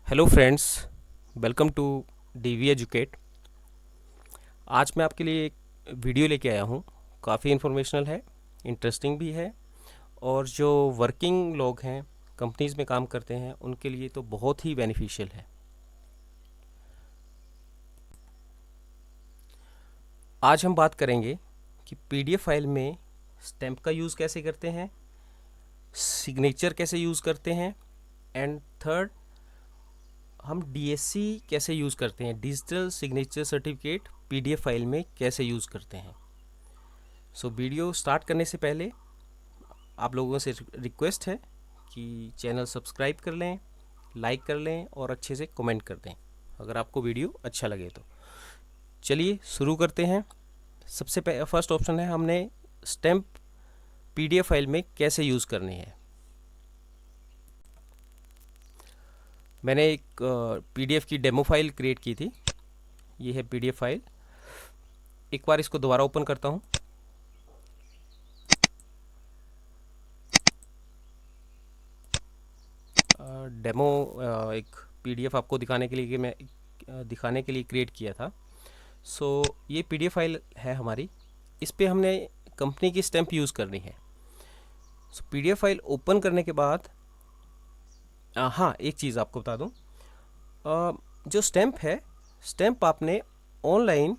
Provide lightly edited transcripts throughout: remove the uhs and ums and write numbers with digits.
Hello friends, welcome to DV educate. आज मैं आपके लिए एक वीडियो लेके आया हूँ। काफ़ी इन्फॉर्मेशनल है, इंटरेस्टिंग भी है, और जो वर्किंग लोग हैं, कंपनीज़ में काम करते हैं, उनके लिए तो बहुत ही बेनिफिशियल है। आज हम बात करेंगे कि पीडीएफ फाइल में स्टैम्प का यूज़ कैसे करते हैं, सिग्नेचर कैसे यूज़ करते हैं, एंड थर्ड, हम डीएससी कैसे यूज़ करते हैं, digital signature certificate PDF file में कैसे यूज़ करते हैं। वीडियो स्टार्ट करने से पहले आप लोगों से रिक्वेस्ट है कि चैनल सब्सक्राइब कर लें, लाइक कर लें और अच्छे से कमेंट कर दें अगर आपको वीडियो अच्छा लगे तो। चलिए शुरू करते हैं। सबसे फर्स्ट ऑप्शन है, हमने स्टैम्प पीडीएफ फाइल में कैसे यूज़ करनी है। मैंने एक पीडीएफ की डेमो फाइल क्रिएट की थी। ये है पीडीएफ फाइल। एक बार इसको दोबारा ओपन करता हूँ। डेमो एक पीडीएफ आपको दिखाने के लिए कि मैं दिखाने के लिए क्रिएट किया था। ये पीडीएफ फाइल है हमारी। इस पे हमने कंपनी की स्टैम्प यूज़ करनी है। पीडीएफ फाइल ओपन करने के बाद हाँ, एक चीज़ आपको बता दूँ। जो स्टैम्प है, स्टैम्प आपने ऑनलाइन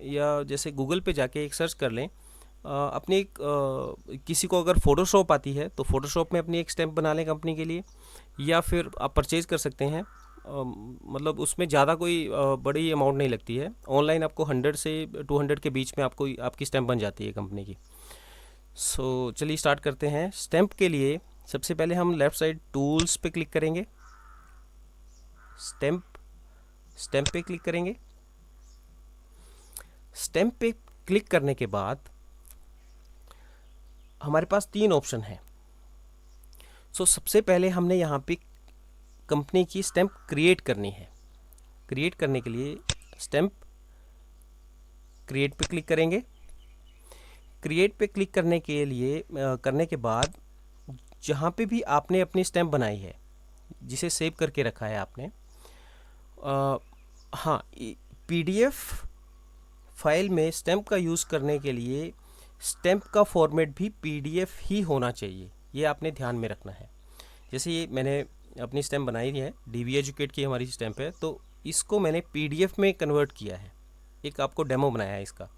या जैसे गूगल पे जाके एक सर्च कर लें। अपनी एक किसी को अगर फ़ोटोशॉप आती है तो फ़ोटोशॉप में अपनी एक स्टैम्प बना लें कंपनी के लिए, या फिर आप परचेज़ कर सकते हैं। मतलब उसमें ज़्यादा कोई बड़ी अमाउंट नहीं लगती है। ऑनलाइन आपको 100 से 200 के बीच में आपको आपकी स्टैम्प बन जाती है कंपनी की। चलिए स्टार्ट करते हैं। स्टैम्प के लिए सबसे पहले हम लेफ़्ट साइड टूल्स पे क्लिक करेंगे। स्टैम्प स्टैम्प पे क्लिक करेंगे। स्टैम्प पे क्लिक करने के बाद हमारे पास 3 ऑप्शन हैं। सबसे पहले हमने यहाँ पे कंपनी की स्टैम्प क्रिएट करनी है। क्रिएट करने के लिए स्टैम्प क्रिएट पे क्लिक करेंगे। क्रिएट पे क्लिक करने के बाद जहाँ पे भी आपने अपनी स्टैम्प बनाई है, जिसे सेव करके रखा है आपने, हाँ, पीडीएफ फाइल में स्टैम्प का यूज़ करने के लिए स्टैम्प का फॉर्मेट भी पीडीएफ ही होना चाहिए। ये आपने ध्यान में रखना है। जैसे ये मैंने अपनी स्टैम्प बनाई है, डीवी एजुकेट की हमारी स्टैम्प है, तो इसको मैंने पीडीएफ में कन्वर्ट किया है। एक आपको डेमो बनाया है इसका।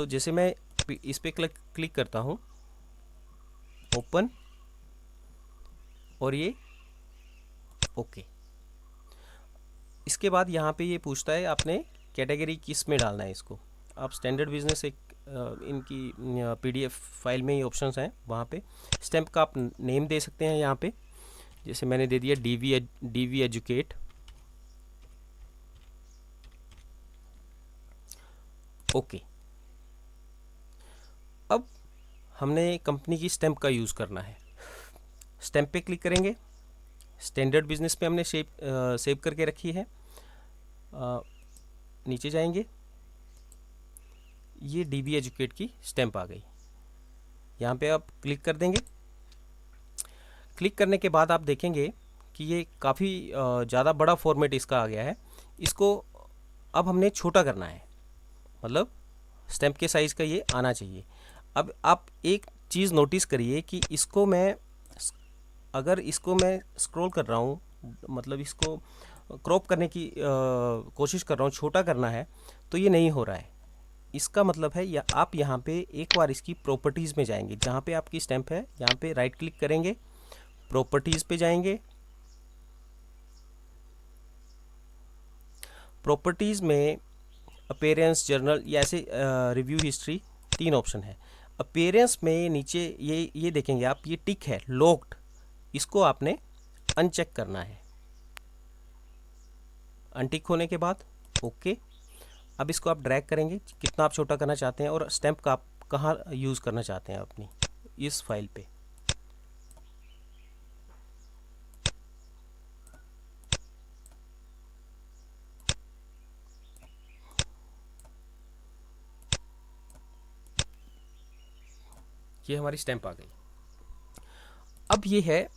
जैसे मैं इस पर क्लिक करता हूँ, ओपन, और ये ओके। इसके बाद यहाँ पे ये पूछता है आपने कैटेगरी किस में डालना है इसको। आप स्टैंडर्ड बिजनेस एक इनकी पीडीएफ फाइल में ही ऑप्शंस हैं, वहाँ पे स्टैम्प का आप नेम दे सकते हैं। यहाँ पे जैसे मैंने दे दिया डीवी एजुकेट, ओके। अब हमने कंपनी की स्टैम्प का यूज़ करना है। स्टैम्प पे क्लिक करेंगे। स्टैंडर्ड बिजनेस पे हमने सेव करके रखी है। नीचे जाएंगे, ये डीवी एजुकेट की स्टैम्प आ गई। यहाँ पे आप क्लिक कर देंगे। क्लिक करने के बाद आप देखेंगे कि ये काफ़ी ज़्यादा बड़ा फॉर्मेट इसका आ गया है। इसको अब हमने छोटा करना है, मतलब स्टैम्प के साइज़ का ये आना चाहिए। अब आप एक चीज़ नोटिस करिए कि अगर इसको मैं स्क्रॉल कर रहा हूँ, मतलब इसको क्रॉप करने की कोशिश कर रहा हूँ, छोटा करना है, तो ये नहीं हो रहा है। इसका मतलब है, या आप यहाँ पे एक बार इसकी प्रॉपर्टीज़ में जाएंगे, जहाँ पे आपकी स्टैम्प है, यहाँ पे राइट क्लिक करेंगे, प्रॉपर्टीज़ पे जाएंगे। प्रॉपर्टीज़ में अपीयरेंस, जर्नल, या ऐसे रिव्यू हिस्ट्री 3 ऑप्शन है। अपीयरेंस में नीचे ये देखेंगे आप, ये टिक है लॉक्ड, इसको आपने अनचेक करना है। अनटिक होने के बाद ओके। अब इसको आप ड्रैग करेंगे, कितना आप छोटा करना चाहते हैं और स्टैम्प का आप कहाँ यूज़ करना चाहते हैं अपनी इस फाइल पे। ये हमारी स्टैम्प आ गई। अब ये है,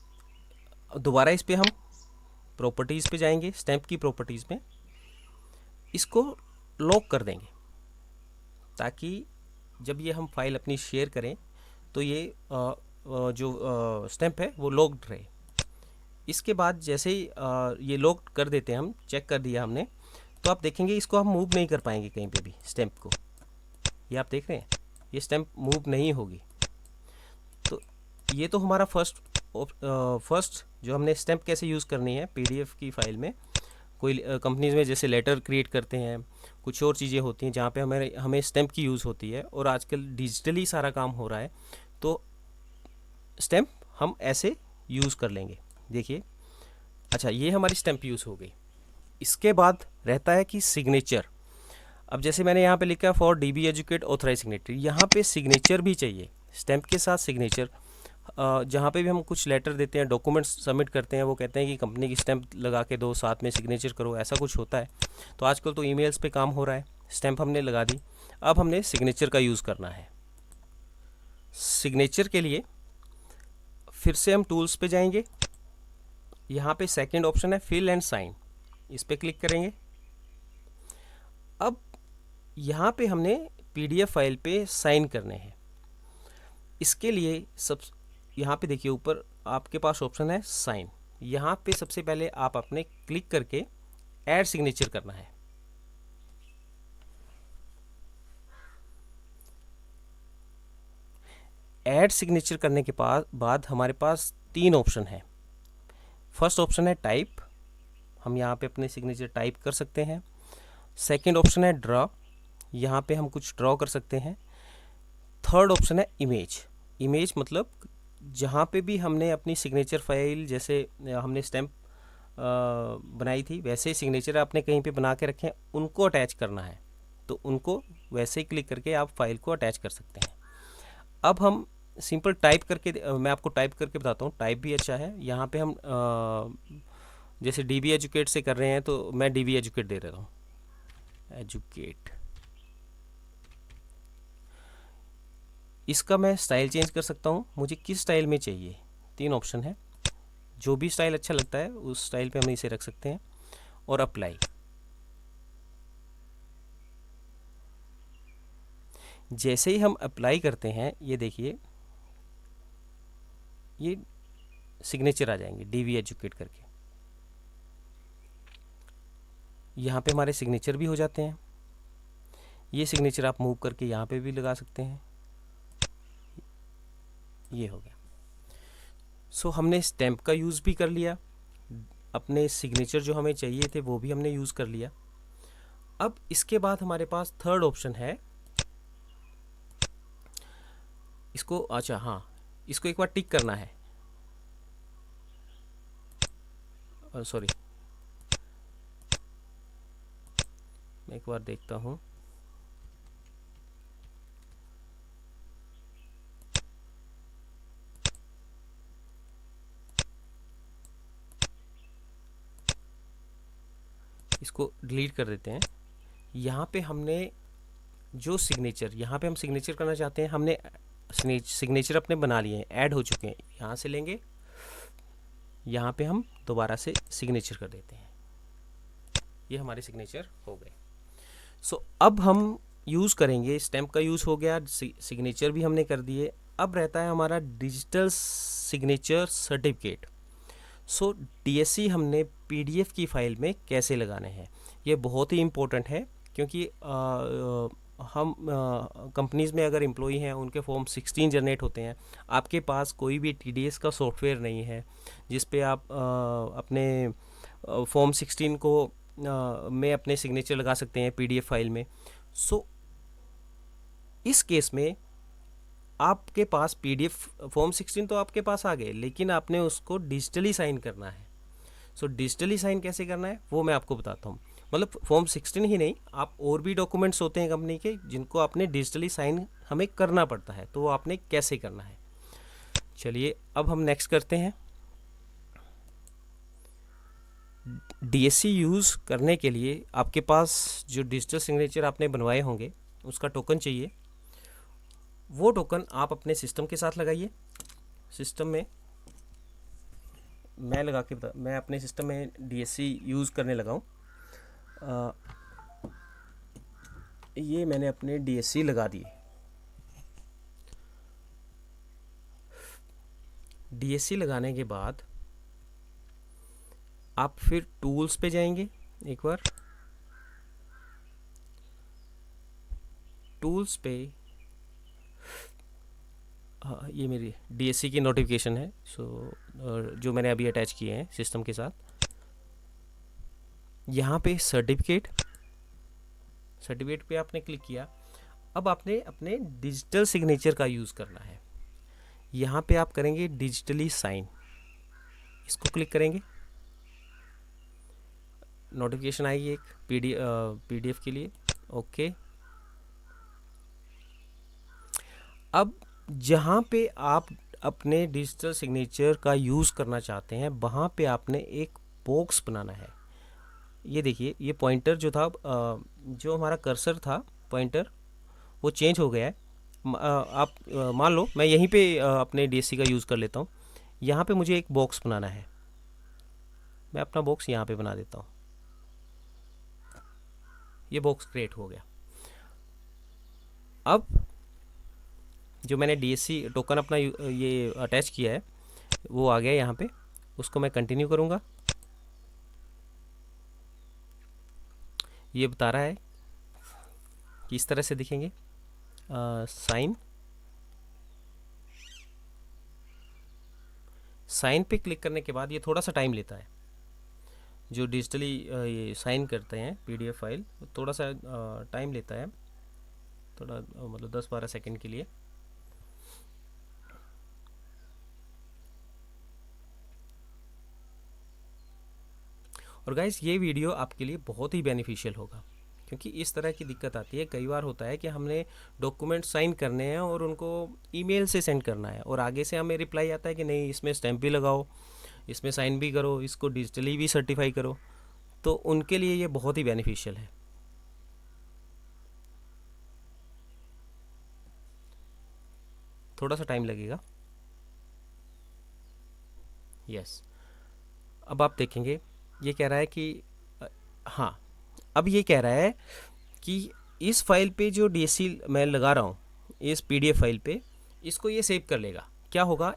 दोबारा इस पे हम प्रॉपर्टीज़ पे जाएंगे, स्टैम्प की प्रॉपर्टीज़ में इसको लॉक कर देंगे, ताकि जब ये हम फाइल अपनी शेयर करें तो ये जो स्टैम्प है वो लॉक्ड रहे। इसके बाद जैसे ही ये लॉक कर देते हैं, हम चेक कर दिया हमने, तो आप देखेंगे इसको हम मूव नहीं कर पाएंगे कहीं पे भी, स्टैम्प को। ये आप देख रहे हैं, ये स्टैम्प मूव नहीं होगी। तो ये तो हमारा फर्स्ट जो हमने स्टैम्प कैसे यूज़ करनी है पीडीएफ की फाइल में। कोई कंपनीज में जैसे लेटर क्रिएट करते हैं, कुछ और चीज़ें होती हैं जहाँ पे हमें स्टैम्प की यूज़ होती है, और आजकल डिजिटली सारा काम हो रहा है, तो स्टैम्प हम ऐसे यूज़ कर लेंगे। देखिए, अच्छा ये हमारी स्टैम्प यूज़ हो गई। इसके बाद रहता है कि सिग्नेचर। अब जैसे मैंने यहाँ पे लिखा है for DB educate authorise signatory, यहाँ पे सिग्नेचर भी चाहिए, स्टैम्प के साथ सिग्नेचर। जहाँ पे भी हम कुछ लेटर देते हैं, डॉक्यूमेंट्स सबमिट करते हैं, वो कहते हैं कि कंपनी की स्टैम्प लगा के दो, साथ में सिग्नेचर करो, ऐसा कुछ होता है। तो आजकल तो ईमेल्स पे काम हो रहा है, स्टैम्प हमने लगा दी, अब हमने सिग्नेचर का यूज़ करना है। सिग्नेचर के लिए फिर से हम टूल्स पे जाएंगे, यहाँ पे सेकंड ऑप्शन है फिल एंड साइन, इस पर क्लिक करेंगे। अब यहाँ पे हमने पीडीएफ फाइल पे साइन करने हैं। इसके लिए यहाँ पे देखिए ऊपर आपके पास ऑप्शन है साइन, यहाँ पे सबसे पहले आप अपने क्लिक करके ऐड सिग्नेचर करना है। ऐड सिग्नेचर करने के बाद हमारे पास 3 ऑप्शन है। फर्स्ट ऑप्शन है टाइप, हम यहाँ पे अपने सिग्नेचर टाइप कर सकते हैं। सेकंड ऑप्शन है ड्रॉ, यहाँ पे हम कुछ ड्रॉ कर सकते हैं। थर्ड ऑप्शन है इमेज। इमेज मतलब जहाँ पे भी हमने अपनी सिग्नेचर फाइल, जैसे हमने स्टैम्प बनाई थी वैसे ही सिग्नेचर आपने कहीं पे बना के रखे हैं, उनको अटैच करना है, तो उनको वैसे ही क्लिक करके आप फाइल को अटैच कर सकते हैं। अब हम सिंपल टाइप करके मैं आपको टाइप करके बताता हूँ, टाइप भी अच्छा है। यहाँ पे हम जैसे डीबी एजुकेट से कर रहे हैं, तो मैं डीबी एजुकेट दे रहा हूँ, एजुकेट। इसका मैं स्टाइल चेंज कर सकता हूँ, मुझे किस स्टाइल में चाहिए, 3 ऑप्शन है, जो भी स्टाइल अच्छा लगता है उस स्टाइल पे हम इसे रख सकते हैं। और अप्लाई, जैसे ही हम अप्लाई करते हैं, ये देखिए ये सिग्नेचर आ जाएंगे डीबी एजुकेट करके, यहाँ पे हमारे सिग्नेचर भी हो जाते हैं। ये सिग्नेचर आप मूव करके यहाँ पे भी लगा सकते हैं, ये हो गया। सो हमने स्टैम्प का यूज़ भी कर लिया, अपने सिग्नेचर जो हमें चाहिए थे वो भी हमने यूज़ कर लिया। अब इसके बाद हमारे पास थर्ड ऑप्शन है, इसको अच्छा हाँ, इसको एक बार टिक करना है, सॉरी मैं एक बार देखता हूँ। इसको डिलीट कर देते हैं। यहाँ पे हमने जो सिग्नेचर, यहाँ पे हम सिग्नेचर करना चाहते हैं, हमने सिग्नेचर अपने बना लिए हैं, ऐड हो चुके हैं, यहाँ से लेंगे, यहाँ पे हम दोबारा से सिग्नेचर कर देते हैं, ये हमारे सिग्नेचर हो गए। सो अब हम यूज़ करेंगे, स्टैम्प का यूज़ हो गया, सिग्नेचर भी हमने कर दिए। अब रहता है हमारा डिजिटल सिग्नेचर सर्टिफिकेट। सो डीएससी हमने पीडीएफ की फाइल में कैसे लगाने हैं, ये बहुत ही इम्पोर्टेंट है, क्योंकि हम कंपनीज़ में अगर एम्प्लॉई हैं उनके फॉर्म 16 जनरेट होते हैं, आपके पास कोई भी टीडीएस का सॉफ्टवेयर नहीं है जिस पे आप अपने फॉर्म 16 को में अपने सिग्नेचर लगा सकते हैं पीडीएफ फाइल में। सो इस केस में आपके पास पीडीएफ फॉर्म 16 तो आपके पास आ गए, लेकिन आपने उसको डिजिटली साइन करना है। सो डिजिटली साइन कैसे करना है वो मैं आपको बताता हूँ। मतलब फॉर्म 16 ही नहीं, आप और भी डॉक्यूमेंट्स होते हैं कंपनी के जिनको आपने डिजिटली साइन हमें करना पड़ता है, तो वो आपने कैसे करना है। चलिए अब हम नेक्स्ट करते हैं। डीएससी यूज़ करने के लिए आपके पास जो डिजिटल सिग्नेचर आपने बनवाए होंगे उसका टोकन चाहिए। वो टोकन आप अपने सिस्टम के साथ लगाइए। सिस्टम में मैं लगा के मैं अपने सिस्टम में डीएससी यूज़ करने लगा हूँ। ये मैंने अपने डीएससी लगा दिए। डीएससी लगाने के बाद आप फिर टूल्स पे जाएंगे। एक बार टूल्स पे, हाँ ये मेरी डीएससी की नोटिफिकेशन है। जो मैंने अभी अटैच किए हैं सिस्टम के साथ। यहाँ पे सर्टिफिकेट पे आपने क्लिक किया। अब आपने अपने डिजिटल सिग्नेचर का यूज़ करना है। यहाँ पे आप करेंगे डिजिटली साइन, इसको क्लिक करेंगे। नोटिफिकेशन आएगी एक पीडीएफ के लिए। ओके, अब जहाँ पे आप अपने डिजिटल सिग्नेचर का यूज़ करना चाहते हैं वहाँ पे आपने एक बॉक्स बनाना है। ये देखिए, ये पॉइंटर जो था, जो हमारा कर्सर था पॉइंटर, वो चेंज हो गया है। आप मान लो मैं यहीं पे अपने डीएससी का यूज़ कर लेता हूँ। यहाँ पे मुझे एक बॉक्स बनाना है। मैं अपना बॉक्स यहाँ पे बना देता हूँ। ये बॉक्स क्रिएट हो गया। अब जो मैंने डीएससी टोकन अपना ये अटैच किया है वो आ गया यहाँ पे। उसको मैं कंटिन्यू करूँगा। ये बता रहा है कि इस तरह से दिखेंगे साइन पे क्लिक करने के बाद ये थोड़ा सा टाइम लेता है। जो डिजिटली ये साइन करते हैं पीडीएफ फाइल, थोड़ा सा टाइम लेता है, थोड़ा मतलब 10-12 सेकंड के लिए। और गाइस, ये वीडियो आपके लिए बहुत ही बेनिफिशियल होगा, क्योंकि इस तरह की दिक्कत आती है। कई बार होता है कि हमने डॉक्यूमेंट साइन करने हैं और उनको ईमेल से सेंड करना है, और आगे से हमें रिप्लाई आता है कि नहीं, इसमें स्टैम्प भी लगाओ, इसमें साइन भी करो, इसको डिजिटली भी सर्टिफाई करो। तो उनके लिए ये बहुत ही बेनिफिशियल है। थोड़ा सा टाइम लगेगा। यस, अब आप देखेंगे ये कह रहा है कि हाँ, अब ये कह रहा है कि इस फाइल पे जो डीएससी मैं लगा रहा हूँ, इस पीडीएफ फाइल पे, इसको ये सेव कर लेगा। क्या होगा,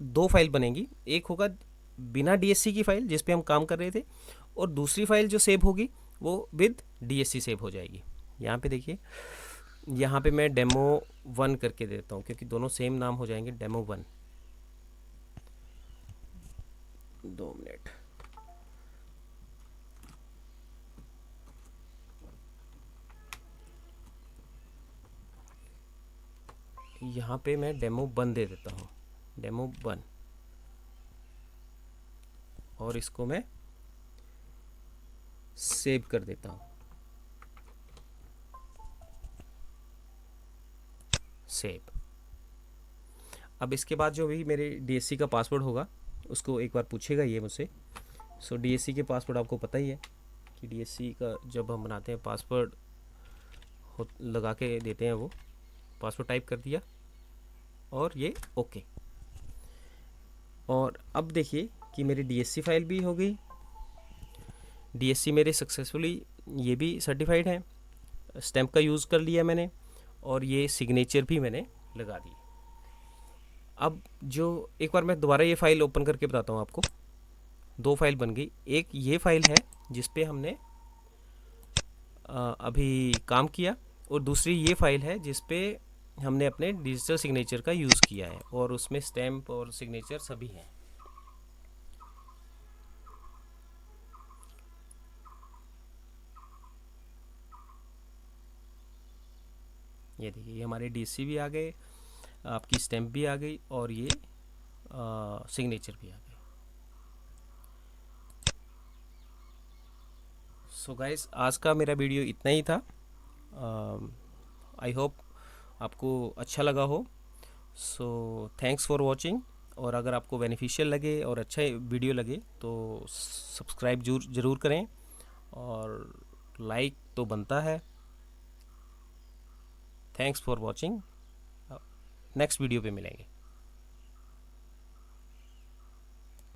दो फाइल बनेंगी। एक होगा बिना डीएससी की फाइल जिस पे हम काम कर रहे थे, और दूसरी फाइल जो सेव होगी वो विद डीएससी सेव हो जाएगी। यहाँ पे देखिए, यहाँ पे मैं डेमो 1 करके देता हूँ, क्योंकि दोनों सेम नाम हो जाएंगे, डेमो 1। 2 मिनट। यहाँ पे मैं डेमो 1 दे देता हूँ, डेमो 1, और इसको मैं सेव कर देता हूँ। सेव। अब इसके बाद जो भी मेरे डीएससी का पासवर्ड होगा उसको एक बार पूछेगा ये मुझसे। सो डीएससी के पासवर्ड आपको पता ही है कि डीएससी का जब हम बनाते हैं पासवर्ड लगा के देते हैं, वो पासवर्ड टाइप कर दिया और ये ओके। और अब देखिए कि मेरी डीएससी फाइल भी हो गई, डीएससी मेरे सक्सेसफुली ये भी सर्टिफाइड है, स्टैम्प का यूज़ कर लिया मैंने, और ये सिग्नेचर भी मैंने लगा दी। अब जो एक बार मैं दोबारा ये फाइल ओपन करके बताता हूँ आपको। 2 फाइल बन गई। एक ये फाइल है जिस पे हमने अभी काम किया, और दूसरी ये फाइल है जिस पे हमने अपने डिजिटल सिग्नेचर का यूज़ किया है, और उसमें स्टैम्प और सिग्नेचर सभी हैं। ये देखिए, ये हमारे डीसी भी आ गए, आपकी स्टैम्प भी आ गई, और ये सिग्नेचर भी आ गए। सो गाइस, आज का मेरा वीडियो इतना ही था। आई होप आपको अच्छा लगा हो। So thanks for watching. और अगर आपको बेनिफिशियल लगे और अच्छा वीडियो लगे तो सब्सक्राइब ज़रूर करें, और लाइक तो बनता है। Thanks for watching. Next video पे मिलेंगे।